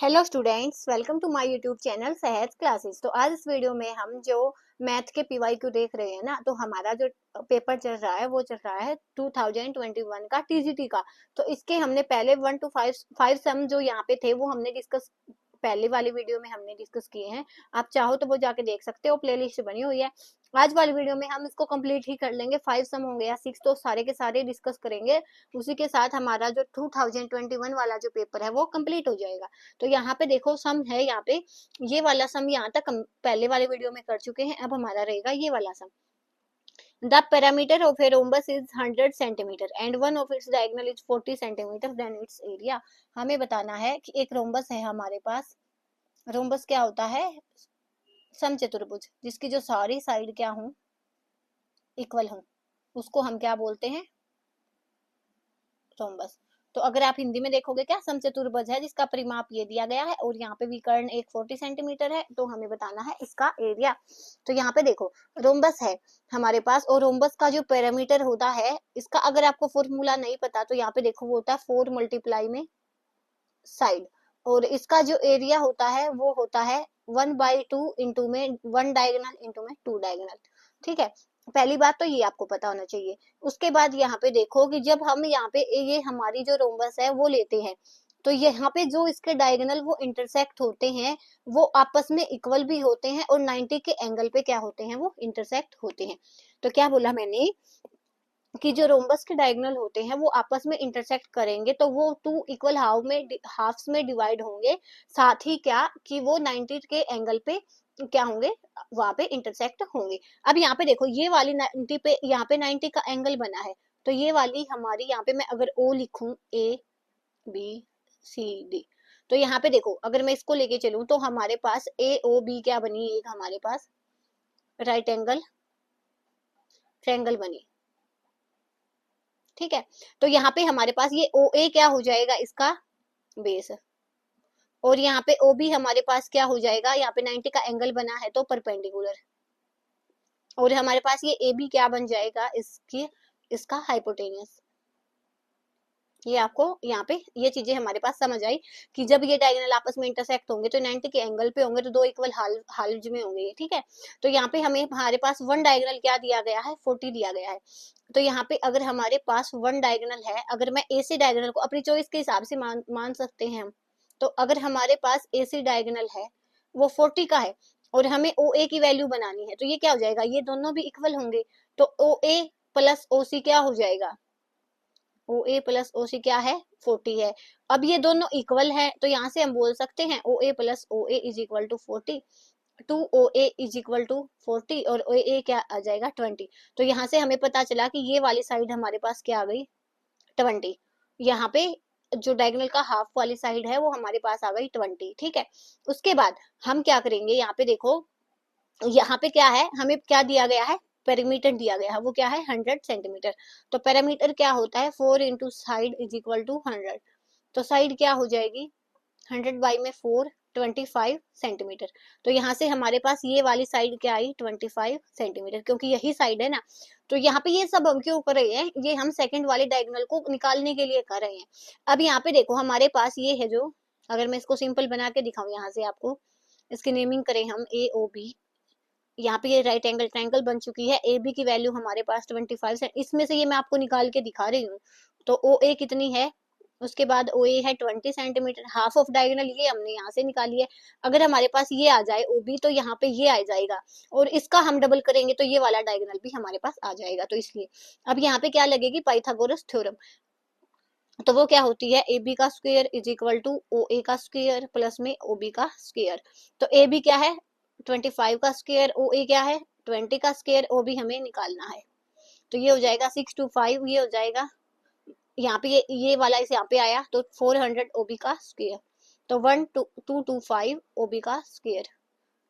Hello students, welcome to my YouTube channel Sahaj classes. तो आज इस वीडियो में हम जो मैथ के पीवाईक्यू देख रहे हैं ना, तो हमारा जो पेपर चल रहा है वो चल रहा है 2021 का टीजीटी का। तो इसके हमने पहले 1 to 5 सम जो यहाँ पे थे वो हमने डिस्कस पहले वाली वीडियो में हमने डिस्कस किए हैं। आप चाहो तो वो जाके देख सकते हो, प्लेलिस्ट बनी हुई है। आज वाली वीडियो में हम इसको कंप्लीट ही कर लेंगे। 5 सम होंगे या 6 तो सारे के सारे डिस्कस करेंगे। उसी के साथ हमारा जो 2021 वाला जो पेपर है वो कंप्लीट हो जाएगा। तो यहाँ पे देखो सम है, यहाँ पे ये वाला सम यहाँ तक हम पहले वाले वीडियो में कर चुके हैं। अब हमारा रहेगा ये वाला sum. The parameter of a rhombus is 100 centimetre and one of its diagonal is 40 centimetre, then its area. हमें बताना है कि एक रोम्बस है हमारे पास। रोम्बस क्या होता है? समचतुर्भुज जिसकी जो सारी साइड क्या हो, इक्वल हो, उसको हम क्या बोलते हैं? रोम्बस। तो अगर आप हिंदी में देखोगे क्या, समचतुर्भुज है जिसका परिमाप ये दिया गया है और यहाँ पे विकर्ण एक 40 सेंटीमीटर है। तो हमें बताना है इसका एरिया। तो यहाँ पे देखो रोम्बस है हमारे पास, और रोम्बस का जो पैरामीटर होता है, इसका अगर आपको फॉर्मूला नहीं पता तो यहाँ पे देखो वो होता है 4 मल्टीप्लाई में साइड, और इसका जो एरिया होता है वो होता है 1/2 इंटू में 1 डायगोनल इंटू में 2 डायगोनल। ठीक है, पहली बात तो ये आपको पता होना चाहिए। उसके बाद यहाँ पे देखो कि जब हम यहाँ पे ये हमारी जो रोम्बस है वो लेते हैं, तो यहाँ पे जो इसके डायगोनल वो इंटरसेक्ट होते हैं, वो आपस में इक्वल भी होते हैं और 90 के एंगल पे क्या होते हैं, वो इंटरसेक्ट होते हैं। तो क्या बोला मैंने कि जो रोम्बस के डायगोनल होते हैं वो आपस में इंटरसेक्ट करेंगे तो वो टू इक्वल हाफ्स में डिवाइड होंगे। साथ ही क्या कि वो 90 के एंगल पे क्या होंगे, वहां पे इंटरसेक्ट होंगे। अब यहाँ पे देखो ये वाली 90 पे, यहाँ पे 90 का एंगल बना है, तो ये वाली हमारी यहाँ पे मैं अगर ओ लिखूं, ए बी सी डी, तो यहाँ पे देखो अगर मैं इसको लेके चलूं तो हमारे पास ए ओ बी क्या बनी, एक हमारे पास राइट एंगल ट्रायंगल बनी। ठीक है, तो यहाँ पे हमारे पास ये ओ ए क्या हो जाएगा, इसका बेस, और यहाँ पे ओ बी हमारे पास क्या हो जाएगा, यहाँ पे 90 का एंगल बना है तो परपेंडिकुलर, और हमारे पास ये ए बी क्या बन जाएगा, इसकी इसका हाइपोटेनियस। ये आपको यहाँ पे ये चीजें हमारे पास समझ आई कि जब ये डायगोनल आपस में इंटरसेक्ट होंगे तो 90 के एंगल पे होंगे तो दो इक्वल हाल्व में होंगे ये। ठीक है, तो यहाँ पे हमें हमारे पास वन डायगोनल क्या दिया गया है, 40 दिया गया है। तो यहाँ पे अगर हमारे पास वन डायगोनल है, अगर मैं ए सी डायगोनल को अपनी चॉइस के हिसाब से मान सकते हैं हम, तो अगर हमारे पास ए सी डायगोनल है वो 40 का है और हमें ओ ए की वैल्यू बनानी है, तो ये क्या हो जाएगा, ये दोनों भी इक्वल होंगे। तो ओ ए प्लस ओ सी क्या हो जाएगा, ओ ए प्लस ओ सी क्या है, 40 है। अब ये दोनों इक्वल है तो यहाँ से हम बोल सकते हैं O A plus O A is equal to 40, 2OA is equal to 40 और OA क्या आ जाएगा, 20। तो यहाँ से हमें पता चला कि ये वाली साइड हमारे पास क्या आ गई, 20। यहाँ पे जो डायगोनल का हाफ वाली साइड है वो हमारे पास आ गई 20। ठीक है, उसके बाद हम क्या करेंगे, यहाँ पे देखो यहाँ पे क्या है, हमें क्या दिया गया है, पेरीमीटर दिया गया है, वो क्या है 100 सेंटीमीटर। तो पेरीमीटर क्या होता है, 4 into side is equal to 100। तो साइड क्या हो जाएगी, 100 बाई में 4, 25 सेंटीमीटर। तो यहाँ से हमारे पास ये वाली साइड क्या आई, 25 सेंटीमीटर, क्योंकि यही साइड है ना। तो यहाँ पे ये सब हम क्यों कर रहे हैं, ये हम सेकंड वाले डायगोनल को निकालने के लिए कर रहे हैं। अब यहाँ पे देखो हमारे पास ये है जो, अगर मैं इसको सिंपल बना के दिखाऊं यहाँ से आपको, इसकी नेमिंग करें हम ए ओ बी, यहाँ पे ये राइट एंगल ट्रायंगल बन चुकी है। ए बी की वैल्यू हमारे पास 25 है, इसमें से ये मैं आपको निकाल के दिखा रही हूँ। तो ओ ए कितनी है, उसके बाद ओ ए है 20 सेंटीमीटर, हाफ ऑफ डायगोनल ये हमने यहाँ से निकाली है। अगर हमारे पास ये आ जाए ओ बी तो यहाँ पे ये आ जाएगा, और इसका हम डबल करेंगे तो ये वाला डायगोनल भी हमारे पास आ जाएगा। तो इसलिए अब यहाँ पे क्या लगेगी, पाइथागोरस थ्योरम। तो वो क्या होती है, ए बी का square is equal to O A का स्क्वायर प्लस में ओ बी का स्क्वायर। तो ए बी क्या है 25 का स्क्वायर, ओ ए क्या है 20 का स्क्वायर, ओ बी हमें निकालना है। तो ये हो जाएगा 625, ये हो जाएगा यहाँ पे ये वाला इस यहाँ पे आया तो 400 ओबी का स्क्वायर, तो 1225 ओबी का स्क्वायर।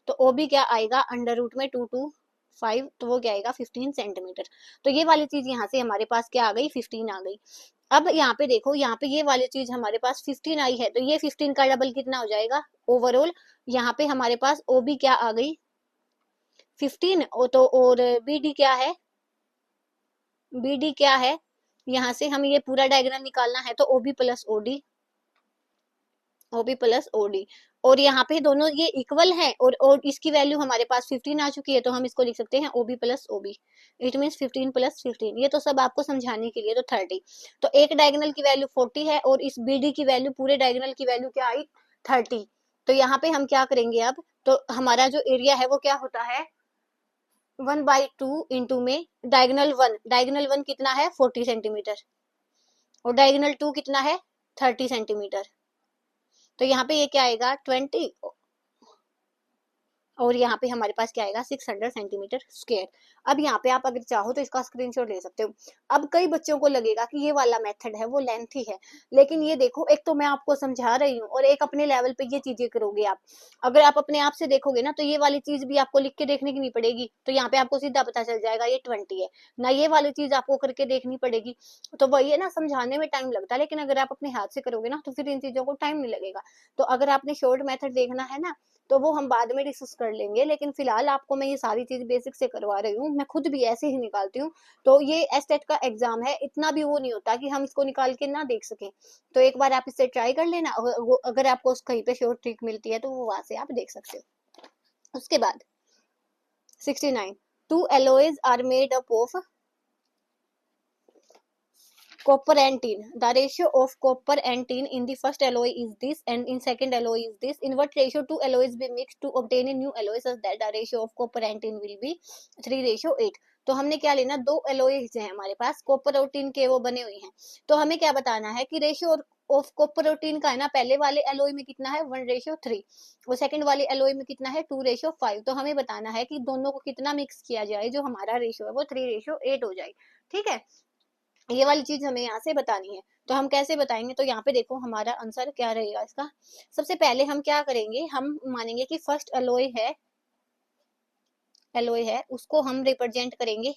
तो ओबी क्या आएगा, अंडर रूट में 225, तो वो क्या आएगा 15 सेंटीमीटर। तो ये वाली चीज यहाँ से हमारे पास क्या आ गई, 15 आ गई। अब यहाँ पे देखो, यहाँ पे ये वाली चीज हमारे पास 15 आई है, तो ये 15 का डबल कितना हो जाएगा ओवरऑल। यहाँ पे हमारे पास ओबी क्या आ गई 15, तो और बीडी क्या है, बीडी क्या है, यहाँ से हमें ये पूरा डायग्राम निकालना है तो OB plus OD, OB plus OD। और यहाँ पे दोनों ये इक्वल है, और इसकी वैल्यू हमारे पास 15 आ चुकी है, तो हम इसको लिख सकते हैं OB plus OB। It means 15 plus 15। ये तो सब आपको समझाने के लिए, तो 30। तो एक डायगोनल की वैल्यू 40 है, और इस BD की वैल्यू, पूरे डायगोनल की वैल्यू क्या आई, 30। तो यहाँ पे हम क्या करेंगे अब, तो हमारा जो एरिया है वो क्या होता है, 1/2 इंटू में डायगोनल वन कितना है, 40 सेंटीमीटर, और डायगोनल 2 कितना है, 30 सेंटीमीटर। तो यहाँ पे ये क्या आएगा, 20, और यहाँ पे हमारे पास क्या आएगा, 600 सेंटीमीटर स्क्वायर। अब यहाँ पे आप अगर चाहो तो इसका स्क्रीनशॉट ले सकते हो। अब कई बच्चों को लगेगा कि ये वाला मेथड है वो लेंथी है, लेकिन ये देखो, एक तो मैं आपको समझा रही हूँ, और एक अपने लेवल पे ये चीजें करोगे आप। अगर आप अपने आप से देखोगे ना, तो ये वाली चीज भी आपको लिख के देखने की नहीं पड़ेगी, तो यहाँ पे आपको सीधा पता चल जाएगा ये 20 है ना, ये वाली चीज आपको करके देखनी पड़ेगी। तो वही है ना, समझाने में टाइम लगता है, लेकिन अगर आप अपने हाथ से करोगे ना, तो फिर इन चीजों को टाइम नहीं लगेगा। तो अगर आपने शॉर्ट मेथड देखना है ना, तो वो हम बाद में डिस्कस कर लेंगे, लेकिन फिलहाल आपको मैं ये सारी चीज बेसिक से करवा रही हूँ, मैं खुद भी ऐसे ही निकालती हूँ। तो ये एस्टेट का एग्जाम है, इतना भी वो नहीं होता कि हम इसको निकाल के ना देख सकें। तो एक बार आप इससे ट्राई कर लेना, अगर आपको कहीं पे शॉर्ट ट्रिक मिलती है तो वो वहां से आप देख सकते हो। उसके बाद 69, 2 alloys are made up of copper and tin. The ratio of copper and tin in the first alloy is this, and in second alloy is this. In what ratio two alloys be mixed to obtain a new alloy such that the ratio of copper and tin will be 3:8? तो हमने क्या लेना, दो एलोइज हैं हमारे पास, copper और tin के वो बने हुए हैं। तो हमें क्या बताना है कि रेशियो ऑफ कॉपर और टिन का है ना, पहले वाले एलोई में कितना है, 1:3, और सेकंड वाले एलोई में कितना है, 2:5। तो हमें बताना है कि दोनों को कितना मिक्स किया जाए, जो हमारा रेशियो है वो 3:8 हो जाए। ठीक है, ये वाली चीज हमें यहाँ से बतानी है। तो हम कैसे बताएंगे, तो यहाँ पे देखो हमारा आंसर क्या रहेगा इसका। सबसे पहले हम क्या करेंगे, हम मानेंगे कि फर्स्ट एलोय है उसको हम रिप्रेजेंट करेंगे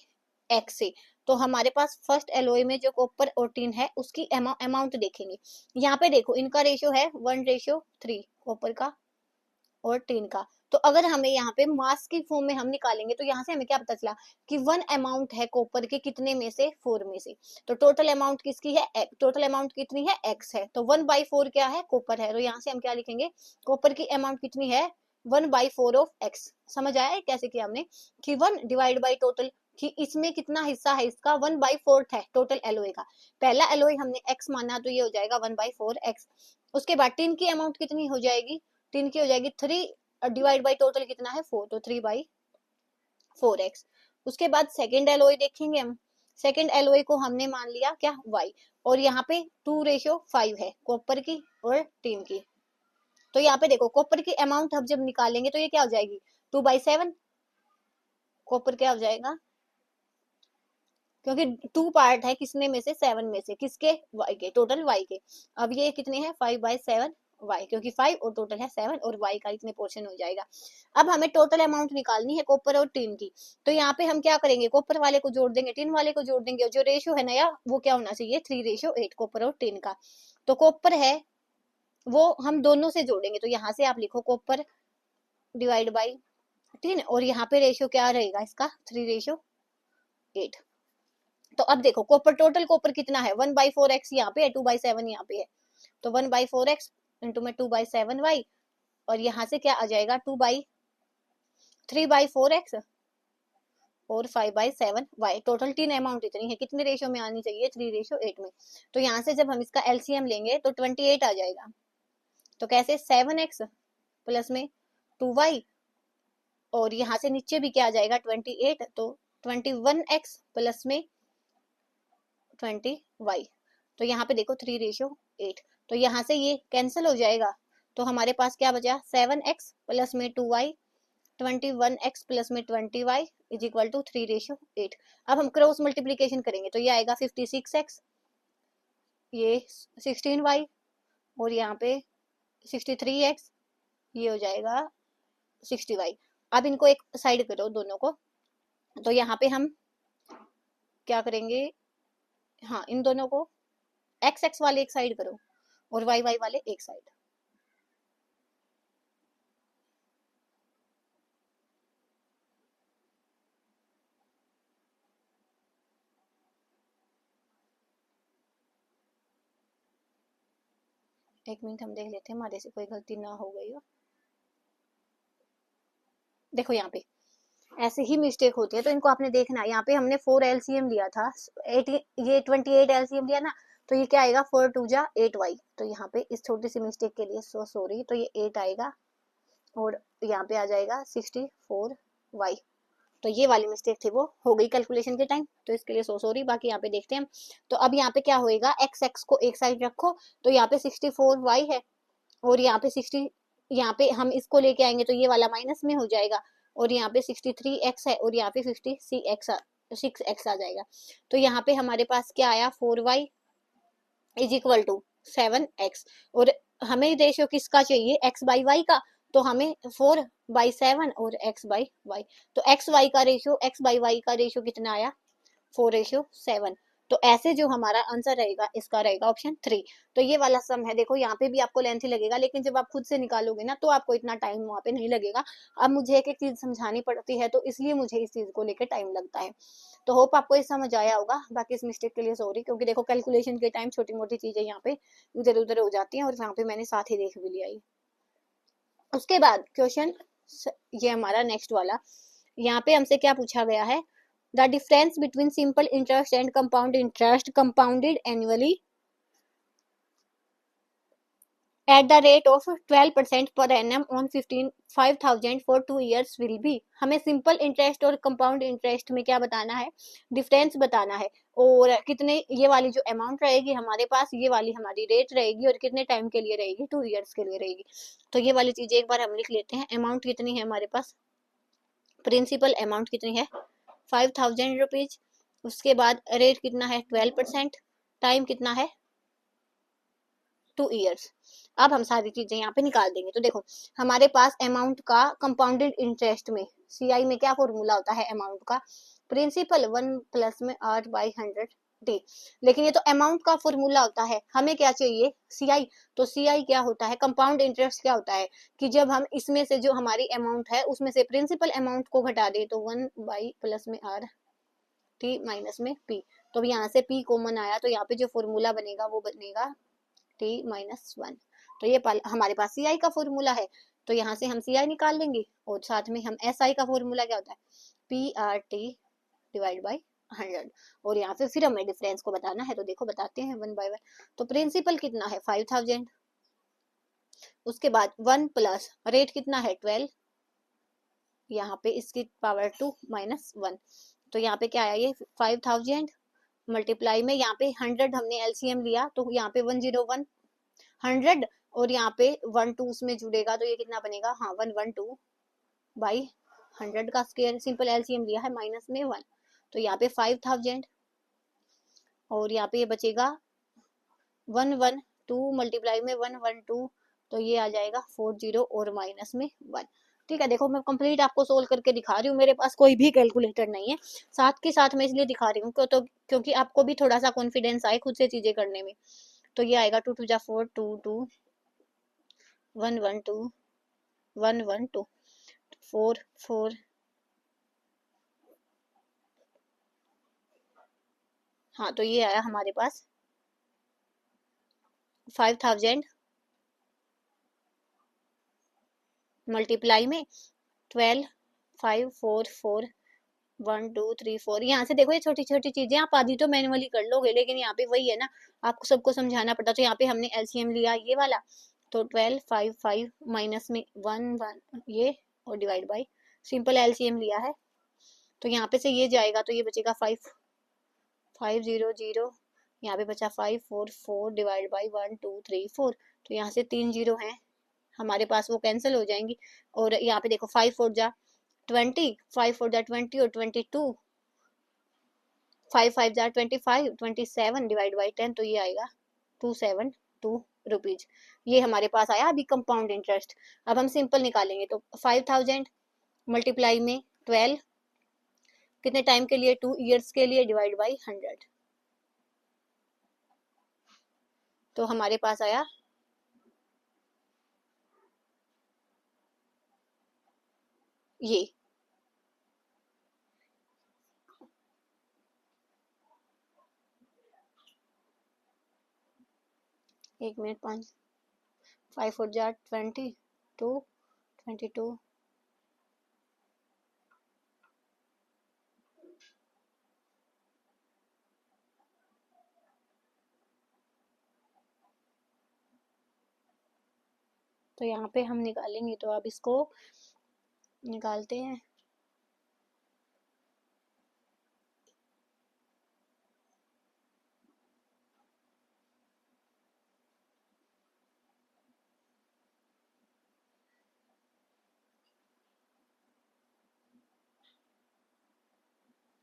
एक्स से। तो हमारे पास फर्स्ट एलोय में जो कॉपर और टिन है उसकी अमाउंट देखेंगे। यहाँ पे देखो इनका रेशियो है 1:3, कॉपर का और टिन का। तो अगर हमें यहाँ पे मास की फॉर्म में हम निकालेंगे, तो यहाँ से हमें क्या पता चला कि वन अमाउंट है कॉपर के, कितने में से, 4 में से। तो टोटल अमाउंट किसकी है, टोटल अमाउंट कितनी है, एक्स है। तो 1/4 क्या है, कॉपर है। तो यहाँ से हम क्या लिखेंगे, कॉपर की अमाउंट कितनी है, 1/4 ऑफ एक्स। समझ आया कैसे किया हमने, कि 1 डिवाइड बाई टोटल, कि इसमें कितना हिस्सा है इसका, 1/4 है टोटल एलोए का। पहला एलोए हमने एक्स माना, तो ये हो जाएगा 1/4 एक्स। उसके बाद टिन की अमाउंट कितनी हो जाएगी, टिन की हो जाएगी 3 डिवाइड बाई टोटल कितना है 4, तो 3/4x। उसके बाद सेकेंड एलोई देखेंगे हम। सेकेंड एलोई को हमने मान लिया क्या, y। और यहाँ पे 2:5 है कॉपर की और टिन की। तो यहाँ पे देखो कॉपर की अमाउंट हम जब निकालेंगे तो ये क्या हो जाएगी, 2/7। कॉपर क्या हो जाएगा, क्योंकि 2 पार्ट है किसने में से, 7 में से, किसके, y के, टोटल y के। अब ये कितने हैं, 5/7 y, क्योंकि 5 और टोटल है 7, और y का इतने पोर्शन हो जाएगा। अब हमें टोटल अमाउंट निकालनी है कॉपर और टिन की। तो यहाँ पे हम क्या करेंगे, कॉपर वाले को जोड़ देंगे, टिन वाले को जोड़ देंगे, और जो रेशियो है नया वो क्या होना चाहिए, 3:8, कॉपर और टिन का। तो कॉपर है वो हम दोनों से जोड़ेंगे, तो यहाँ से आप लिखो कॉपर डिवाइड बाई टिन, और यहाँ पे रेशियो क्या रहेगा इसका, 3:8। तो अब देखो कॉपर, टोटल कॉपर कितना है, 1/4x यहाँ पे है, 2/7 यहाँ पे है। तो 1/4x इंटू में 2/7y, और यहाँ से क्या आ जाएगा, 3/4x और 5/7y। टोटल तीन अमाउंट इतनी है, कितने रेशियो में आनी चाहिए, 3:8 में। तो यहाँ से जब हम इसका एलसीएम लेंगे तो 28 आ जाएगा। तो कैसे, 7x प्लस में 2y, और यहाँ से नीचे भी क्या आ जाएगा, 28, तो 21x प्लस में 20y। तो यहाँ पे देखो 3:8। तो यहाँ से ये कैंसिल हो जाएगा, तो हमारे पास क्या बचा, 7x प्लस में 2y, 21x प्लस में 20y इज इक्वल टू 3:8। अब हम क्रॉस मल्टीप्लीकेशन करेंगे, तो ये आएगा 56x, ये 16y, और यहाँ पे 63x, ये हो जाएगा 60y। अब इनको एक साइड करो दोनों को, तो यहाँ पे हम क्या करेंगे, हाँ इन दोनों को एक्स एक्स वाले एक साइड करो, और वाई वाई वाले एक साइड। एक मिनट हम देख लेते हैं हमारे से कोई गलती ना हो गई हो। देखो यहाँ पे ऐसे ही मिस्टेक होती है, तो इनको आपने देखना है। यहाँ पे हमने 4 एलसीएम लिया था, 80, ये 28 एलसीएम लिया ना, तो ये क्या आएगा 4 2 जा 8y। तो यहाँ पे इस छोटी सी मिस्टेक के लिए सो सॉरी, तो ये 8 आएगा और यहाँ पे आ जाएगा 64y। तो ये वाली मिस्टेक थी वो हो गई कैलकुलेशन के टाइम, तो इसके लिए सो सॉरी। बाकी यहाँ पे देखते हैं हम। तो अब यहाँ पे क्या होएगा, एक्स एक्स को एक साइड रखो, तो यहाँ पे 64y है और यहाँ पे 60, यहाँ पे हम इसको लेके आएंगे तो ये वाला माइनस में हो जाएगा, और यहाँ पे 63x है और यहाँ पे 6x आ जाएगा। तो यहाँ पे हमारे पास क्या आया, 4y is equal to 7x। और हमें रेशियो किसका चाहिए, x बाई वाई का, तो हमें 4/7 और x बाई वाई। तो x बाई वाई का रेशियो कितना आया, 4:7। तो ऐसे जो हमारा आंसर रहेगा इसका रहेगा ऑप्शन 3। तो ये वाला सम है, देखो यहाँ पे भी आपको लेंथी लगेगा, लेकिन जब आप खुद से निकालोगे ना तो आपको इतना टाइम वहाँ पे नहीं लगेगा। अब मुझे एक एक चीज समझानी पड़ती है, तो इसलिए मुझे इस चीज को लेकर टाइम लगता है। तो होप आपको ये समझ आया होगा। बाकी इस मिस्टेक के लिए सॉरी, क्योंकि देखो कैलकुलेशन के टाइम छोटी मोटी चीजें यहाँ पे उधर उधर हो जाती हैं, और यहाँ पे मैंने साथ ही देख भी लिया। उसके बाद क्वेश्चन ये हमारा नेक्स्ट वाला, यहाँ पे हमसे क्या पूछा गया है, the difference between simple interest and compound interest compounded annually at the rate of 12% per annum on 5,000 for 2 years will be। हमें सिंपल इंटरेस्ट और कंपाउंड इंटरेस्ट में क्या बताना है, डिफरेंस बताना है, और कितने ये वाली जो अमाउंट रहेगी हमारे पास, ये वाली हमारी रेट रहेगी, और कितने टाइम के लिए रहेगी, 2 years के लिए रहेगी। तो ये वाली चीजें एक बार हम लिख लेते हैं। अमाउंट कितनी है हमारे पास, प्रिंसिपल अमाउंट कितनी है 5,000 रुपीज, उसके बाद रेट कितना है 12%, टाइम कितना है 2 years। अब हम सारी चीजें यहाँ पे निकाल देंगे। तो देखो हमारे पास अमाउंट का कंपाउंडेड इंटरेस्ट में सीआई में क्या फॉर्मूला होता है अमाउंट का, प्रिंसिपल 1 प्लस में r/100 डी। लेकिन ये तो अमाउंट का फॉर्मूला होता है, हमें क्या चाहिए सीआई। तो सीआई क्या होता है, कंपाउंड इंटरेस्ट क्या होता है कि जब हम इसमें से जो हमारी अमाउंट है उसमें से प्रिंसिपल अमाउंट को घटा दे, तो 1 बाई प्लस में r t माइनस में p। तो यहाँ से p कॉमन आया, तो यहाँ पे जो फॉर्मूला बनेगा वो बनेगा t-1। तो ये हमारे पास सी आई का फॉर्मूला है, तो यहाँ से हम सी आई निकाल लेंगे, और साथ में हम एस आई का फॉर्मूला क्या होता है, P R T divide by 100। और यहाँ पे फिर हमें डिफरेंस को बताना है, तो देखो बताते हैं 1 बाय 1। तो प्रिंसिपल कितना है 5,000, उसके बाद 1 प्लस रेट कितना है 12, यहाँ पे इसकी पावर 2 माइनस 1। तो यहाँ पे क्या आया, ये 5,000 मल्टीप्लाई में यहाँ पे 100 हमने एलसीएम लिया, तो यहाँ पे 101 100, और यहाँ पे 1 2 उसमें जुड़ेगा, तो ये कितना बनेगा, हाँ 112 बाई 100 का स्क्वायर, सिंपल एलसीएम लिया है माइनस में 1। तो यहाँ पे 5,000 और यहाँ पे ये बचेगा 112 मल्टीप्लाई में 112, तो ये आ जाएगा 40 और माइनस में 1। ठीक है, देखो मैं कंप्लीट आपको सोल्व करके दिखा रही हूँ, मेरे पास कोई भी कैलकुलेटर नहीं है, साथ के साथ मैं इसलिए दिखा रही हूँ तो क्योंकि आपको भी थोड़ा सा कॉन्फिडेंस आए खुद से चीजें करने में। तो ये आएगा 2 2 जा 4 2 2 112 112 4 4, हाँ तो ये आया हमारे पास 5,000 मल्टीप्लाई में 12 5 4 4 1 2 3 4। यहाँ से देखो ये छोटी छोटी चीजें आप आधी तो मैनुअली कर लोगे, लेकिन यहाँ पे वही है ना, आपको सबको समझाना पड़ता। तो यहाँ पे हमने एलसीएम लिया ये वाला, तो 12 5 5 माइनस में 1 1 ये, और डिवाइड बाई सिंपल एलसीएम लिया है, तो यहाँ पे से ये जाएगा, तो ये बचेगा 5 5 0 0, यहाँ पे बचा 5 4 4 डिवाइड बाई 1 2 3 4। तो यहाँ से 3 जीरो हैं हमारे पास, वो कैंसिल हो जाएंगी। और यहाँ पे देखो 5 4 जा 20, 5 4 जा 20 और 22, 5 5 जा 25 27 डिवाइड बाई 10, तो ये आएगा 272 रुपीज। ये हमारे पास आया अभी कंपाउंड इंटरेस्ट। अब हम सिंपल निकालेंगे, तो 5,000 मल्टीप्लाई में 12 कितने टाइम के लिए, 2 ईयर्स के लिए, डिवाइड बाई 100। तो हमारे पास आया ये, एक मिनट 5 5 4 जा 22, 22, तो यहाँ पे हम निकालेंगे, तो अब इसको निकालते हैं।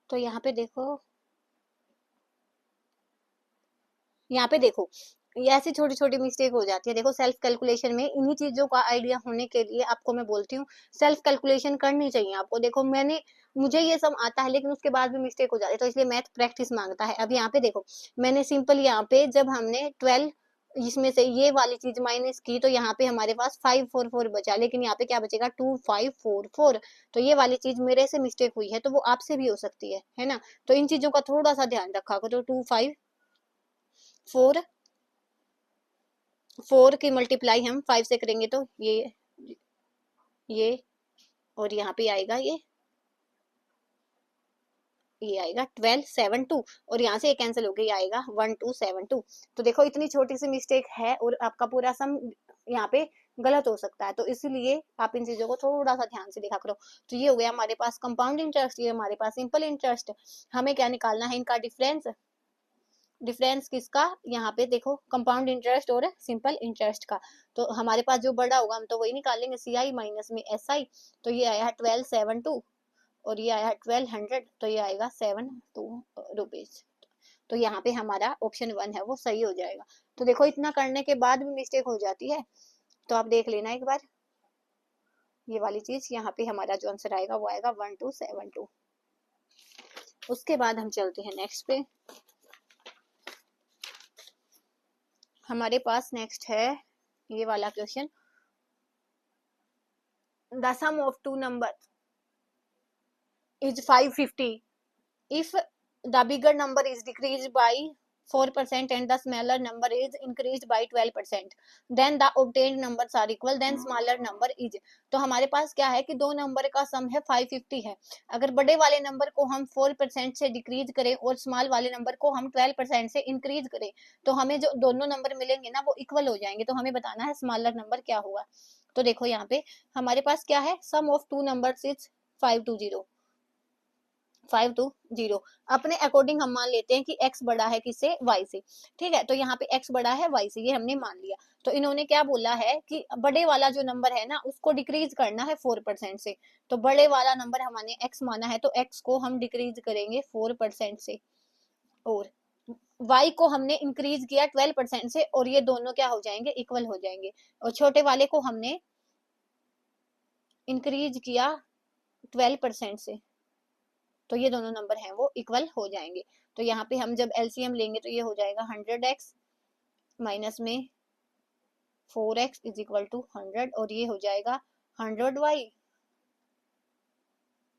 तो यहाँ पे देखो, यहाँ पे देखो, ये ऐसी छोटी छोटी मिस्टेक हो जाती है। देखो सेल्फ कैलकुलेशन में इन्हीं चीजों का आइडिया होने के लिए आपको मैं बोलती हूँ सेल्फ कैलकुलेशन करनी चाहिए आपको। देखो मुझे ये सब आता है लेकिन उसके बाद भी मिस्टेक हो जाती है, तो इसलिए मैथ प्रैक्टिस मांगता है। अब यहाँ पे देखो, मैंने सिंपल यहाँ पे जब हमने 12 इसमें से ये वाली चीज माइनस की, तो यहाँ पे हमारे पास 544 बचा, लेकिन यहाँ पे क्या बचेगा 2544। तो ये वाली चीज मेरे से मिस्टेक हुई है, तो वो आपसे भी हो सकती है ना। तो इन चीजों का थोड़ा सा ध्यान रखा करो। तो 4 की मल्टीप्लाई हम 5 से करेंगे, तो ये और यहाँ पे आएगा ये आएगा 1272, और यहाँ से ये कैंसिल हो गया, ये आएगा 1272। तो देखो इतनी छोटी सी मिस्टेक है और आपका पूरा सम यहाँ पे गलत हो सकता है, तो इसीलिए आप इन चीजों को थोड़ा सा ध्यान से देखा करो। तो ये हो गया हमारे पास कंपाउंड इंटरेस्ट, ये हमारे पास सिंपल इंटरेस्ट। हमें क्या निकालना है, इनका डिफरेंस। डिफरेंस किसका, यहाँ पे देखो कंपाउंड इंटरेस्ट और सिंपल इंटरेस्ट का। तो हमारे पास जो बड़ा होगा हम तो वही निकालेंगे, सी आई माइनस में एस आई। तो ये आया है 1272 और ये आया है 1200, तो ये आएगा 72 रुपीज। तो यहाँ पे हमारा ऑप्शन 1 है वो सही हो जाएगा। तो देखो इतना करने के बाद भी मिस्टेक हो जाती है, तो आप देख लेना एक बार ये वाली चीज। यहाँ पे हमारा जो आंसर आएगा वो आएगा 1272। उसके बाद हम चलते हैं नेक्स्ट पे। हमारे पास नेक्स्ट है ये वाला question, the sum of two numbers is 550 if the bigger number is decreased by 4% and the smaller number is increased by 12%, then the obtained numbers are equal, then smaller number is। तो हमारे पास क्या है कि दो number का सम है 550 है। अगर बड़े वाले नंबर को हम 4% से डिक्रीज करें और स्मॉल वाले नंबर को हम 12% से इंक्रीज करें, तो हमें जो दोनों नंबर मिलेंगे ना वो इक्वल हो जाएंगे। तो हमें बताना है स्मॉलर नंबर क्या होगा। तो देखो यहाँ पे हमारे पास क्या है, सम ऑफ टू नंबर्स इज 520। अपने अकॉर्डिंग हम मान लेते हैं कि x बड़ा है किससे, y से। ठीक है, तो यहाँ पे x बड़ा है y से, ये हमने मान लिया। तो इन्होंने क्या बोला है कि बड़े वाला जो नंबर है ना उसको डिक्रीज करना है 4% से। तो बड़े वाला नंबर हमने x माना है, तो x को हम डिक्रीज करेंगे 4% से, और y को हमने इंक्रीज किया 12% से, और ये दोनों क्या हो जाएंगे, इक्वल हो जाएंगे। और छोटे वाले को हमने इंक्रीज किया 12% से, तो ये दोनों नंबर हैं वो इक्वल हो जाएंगे। तो यहाँ पे हम जब एलसीएम लेंगे तो ये हो जाएगा 100x माइनस में 4x इज इक्वल टू 100, और ये हो जाएगा 100y,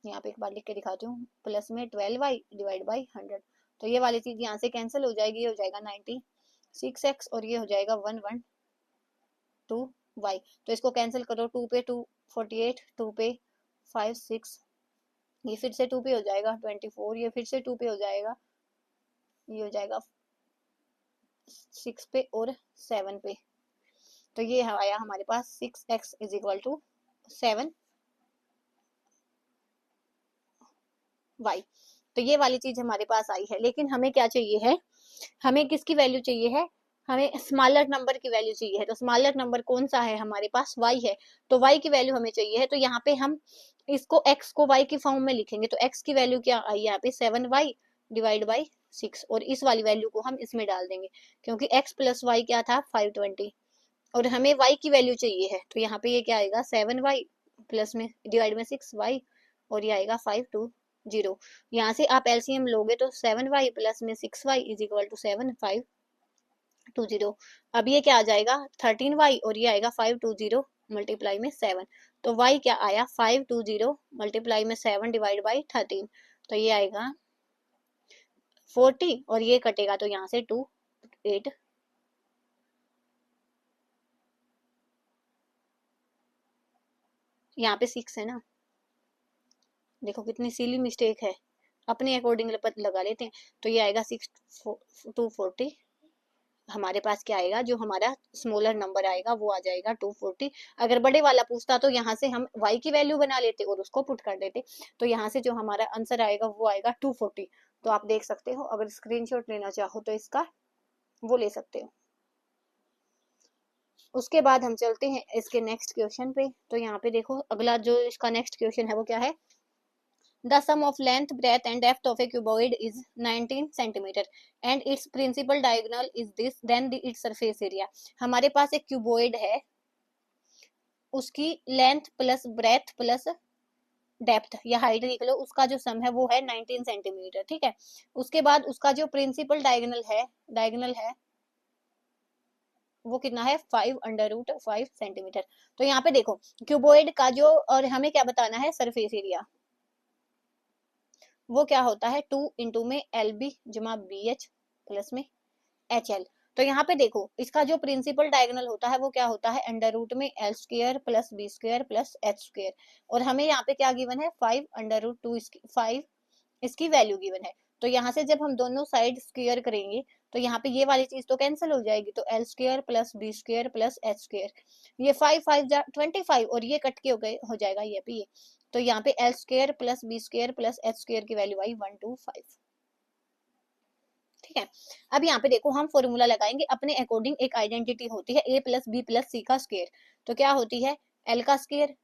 यहाँ पे एक बार लिख के दिखाती हूँ, प्लस में 12y डिवाइड बाई 100। तो ये वाली चीज यहाँ से कैंसिल हो जाएगी, ये हो जाएगा 96x और ये हो जाएगा 112y। तो इसको कैंसिल करो, 2 पे 2 48, 2 पे 5 6, ये फिर से 2 पे हो जाएगा 24, ये फिर से 2 पे हो जाएगा, ये हो जाएगा 6 पे और 7 पे। तो ये आया हमारे पास 6x is equal to 7y। तो ये वाली चीज हमारे पास आई है, लेकिन हमें क्या चाहिए है, हमें किसकी वैल्यू चाहिए है, हमें स्मॉलर नंबर की वैल्यू चाहिए है। तो स्मॉलर नंबर कौन सा है, हमारे पास y है। तो y की वैल्यू हमें चाहिए है, तो यहाँ पे हम इसको x को y की फॉर्म में लिखेंगे। तो x की वैल्यू क्या आई यहाँ पे 7y डिवाइड बाई 6, और इस वाली वैल्यू को हम इसमें डाल देंगे, क्योंकि x प्लस y क्या था 520, और हमें y की वैल्यू चाहिए है। तो यहाँ पे ये क्या आएगा 7y प्लस में डिवाइड में 6y, और ये आएगा 520। यहाँ से आप एलसीएम लोगे तो 7y प्लस में 6y इज इक्वल टू 7520। अब ये क्या आ जाएगा 13y, और ये आएगा 520 मल्टीप्लाई में 7। तो y क्या आया 520 मल्टीप्लाई में 7 डिवाइड बाई 13, तो ये आएगा 40, और ये कटेगा तो यहाँ से 2 8 यहाँ पे 6 है ना, देखो कितनी सिली मिस्टेक है, अपने अकॉर्डिंग लगा लेते हैं। तो ये आएगा 240, हमारे पास क्या आएगा, जो हमारा स्मॉलर नंबर आएगा वो आ जाएगा 240। अगर बड़े वाला पूछता तो यहाँ से हम y की वैल्यू बना लेते और उसको पुट कर देते, तो यहाँ से जो हमारा आंसर आएगा वो आएगा 240। तो आप देख सकते हो, अगर स्क्रीनशॉट लेना चाहो तो इसका वो ले सकते हो। उसके बाद हम चलते हैं इसके नेक्स्ट क्वेश्चन पे। तो यहाँ पे देखो अगला जो इसका नेक्स्ट क्वेश्चन है वो क्या है, The sum of length, breadth and depth of a cuboid is 19 centimeter and its principal diagonal is this, then its surface area। हमारे पास एक क्यूबॉइड है, उसकी length plus breadth plus depth या हाइट लिख लो, उसका जो सम है वो है 19 सेंटीमीटर, ठीक है। उसके बाद उसका जो प्रिंसिपल डायगोनल है वो कितना है, 5 √5 सेंटीमीटर। तो यहाँ पे देखो क्यूबॉइड का जो, और हमें क्या बताना है, सरफेस एरिया, वो क्या होता है 2 इंटू में LB जमा BH प्लस में HL। तो यहाँ पे देखो इसका जो प्रिंसिपल डायगोनल होता है वो क्या होता है, √L² plus B² plus H²। और हमें यहाँ पे क्या गिवन है, 5 इसकी वैल्यू गिवन है। तो यहाँ से जब हम दोनों साइड स्क्वायर करेंगे तो यहाँ पे ये वाली चीज तो कैंसिल हो जाएगी, तो L² plus B² plus H², ये 5 5 25 और ये कट के हो जाएगा ये पे ये। तो यहाँ पे L² plus B² plus H² की वैल्यू आई 125, ठीक है। अब यहाँ पे देखो हम फॉर्मूला लगाएंगे अपने अकॉर्डिंग, एक आइडेंटिटी होती है A plus B plus C का स्क्वायर। तो क्या होती है, L का स्क्वायर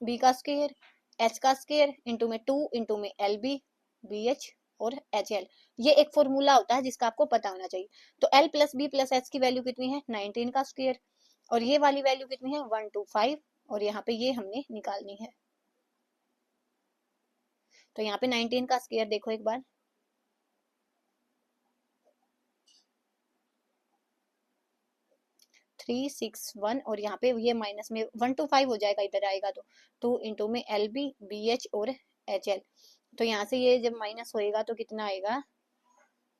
B का स्क्वायर H का स्क्वायर इंटू में 2 इंटू में LB BH और HL। ये एक फॉर्मूला होता है जिसका आपको पता होना चाहिए। तो L plus B plus H की वैल्यू कितनी है, 19 का स्क्वायर, और ये वाली वैल्यू कितनी है, 125, और यहाँ पे ये हमने निकालनी है। तो यहाँ पे 19 का स्क्वायर देखो एक बार, 361, और यहाँ पे ये माइनस में 125 हो जाएगा, इधर आएगा तो 2 इंटू में LB BH और HL। तो यहाँ से ये जब माइनस होएगा तो कितना आएगा,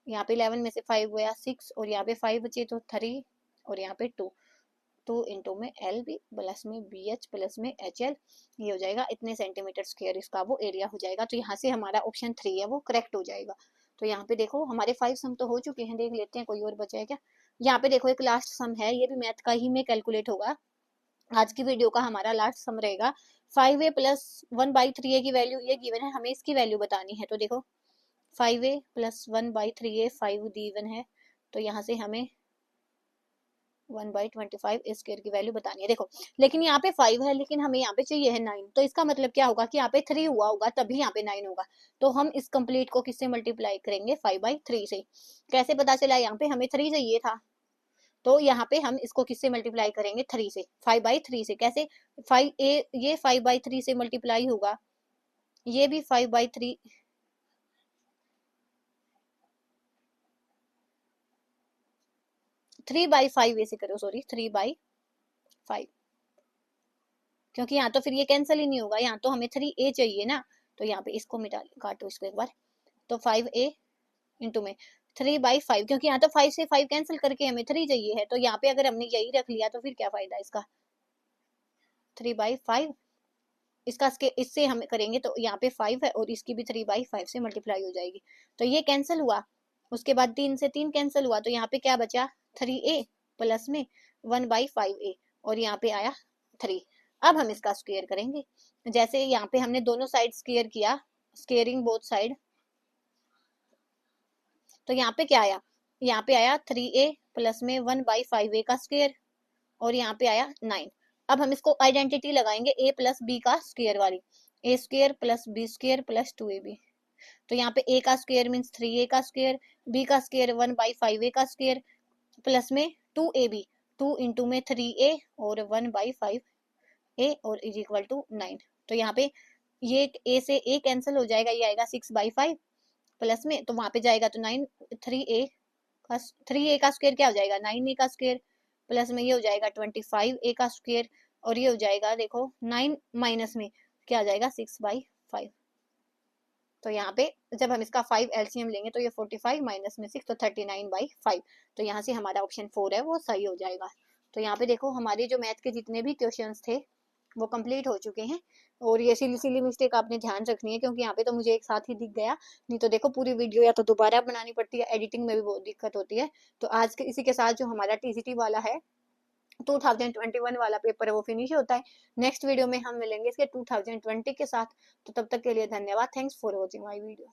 यहाँ पे 11 में से 5 गया 6, और यहाँ पे 5 बचे तो 3, और यहाँ पे 2 इंटू में LB प्लस में BH प्लस में HL, ये हो जाएगा इतने सेंटीमीटर स्क्वायर, इसका वो एरिया हो जाएगा। तो यहाँ से हमारा ऑप्शन 3 है वो करेक्ट हो जाएगा। तो यहाँ पे देखो हमारे 5 सम तो हो चुके हैं, देख लेते हैं कोई और बचा है क्या। यहाँ पे देखो एक लास्ट सम है, ये भी मैथ का ही में कैलकुलेट होगा, आज की वीडियो का हमारा लास्ट सम रहेगा। 5a प्लस 1/3a की वैल्यू ये गिवन है, हमें इसकी वैल्यू बतानी है। तो देखो 5a प्लस 1/3a 5 गिवन है, तो यहाँ से हमें 1/25 स्क्वायर की वैल्यू बतानी है। देखो लेकिन यहाँ पे 5 है, लेकिन हमें यहाँ पे चाहिए है 9, तो इसका मतलब क्या होगा कि यहाँ पे 3 हुआ होगा तभी यहाँ पे 9 होगा। तो हम इस कंप्लीट को किससे मल्टीप्लाई करेंगे, 5/3 से। कैसे पता चला, यहाँ पे हमें 3 चाहिए था, तो यहाँ पे हम इसको किससे मल्टीप्लाई करेंगे, 3 से, 5/3 से। कैसे, 5a ये 5/3 से मल्टीप्लाई होगा, ये भी 5/3, 3/5 ऐसे करो, सॉरी 3/5, क्योंकि यहाँ तो फिर ये कैंसिल ही नहीं होगा, यहाँ तो हमें 3a चाहिए ना। तो यहाँ पे इसको मिटा काटो इसको एक बार, तो 5a इंटू में 3/5, क्योंकि यहाँ तो 5 से 5 कैंसिल करके हमें 3 चाहिए है, तो यहाँ पे अगर हमने यही रख लिया तो फिर क्या फायदा इसका, 3/5 इसका इससे हम करेंगे तो यहाँ पे 5 है और इसकी भी 3/5 से मल्टीप्लाई हो जाएगी, तो ये कैंसिल हुआ। उसके बाद 3 से 3 कैंसिल हुआ, तो यहाँ पे क्या बचा, 3a प्लस में 1/5a, और यहाँ पे आया 3। अब हम इसका स्क्वायर करेंगे, जैसे यहाँ पे हमने दोनों साइड स्क्वायर किया, स्क्वेयरिंग बोथ साइड, तो यहाँ पे क्या आया, यहाँ पे आया 3a प्लस में 1/5a का स्क्वायर, और यहाँ पे आया 9। अब हम इसको आइडेंटिटी लगाएंगे a प्लस बी का स्क्वायर वाली, a² plus b² plus 2ab। तो यहाँ पे a का स्क्वायर मीन्स 3a का स्क्वायर, b का स्क्वायर 1/5a का स्क्वायर, प्लस में 2ab, 2 इंटू में 3a और 1/5a और इज इक्वल टू 9। तो यहाँ पे ये a से a कैंसिल हो जाएगा, ये आएगा 6/5 प्लस में, तो वहां पे जाएगा तो 9, 3a का स्क्वायर क्या हो जाएगा, 9a का स्क्वायर, प्लस में ये हो जाएगा 25a का स्क्वायर, और ये हो जाएगा देखो 9 माइनस में क्या आ जाएगा 6/5। तो यहाँ पे जब हम इसका 5 एलसीएम लेंगे तो ये 45 माइनस में 6 तो 39/5। तो यहाँ से हमारा ऑप्शन 4 है वो सही हो जाएगा। तो यहाँ पे देखो हमारे जो मैथ के जितने भी क्वेश्चंस थे वो कंप्लीट हो चुके हैं। और ये सिली सिली मिस्टेक आपने ध्यान रखनी है, क्योंकि यहाँ पे तो मुझे एक साथ ही दिख गया, नहीं तो देखो पूरी वीडियो या तो दोबारा बनानी पड़ती है, एडिटिंग में भी बहुत दिक्कत होती है। तो आज के इसी के साथ जो हमारा टीसीटी वाला है 2021 वाला पेपर है वो फिनिश होता है। नेक्स्ट वीडियो में हम मिलेंगे इसके 2020 के साथ। तो तब तक के लिए धन्यवाद। Thanks for watching my video.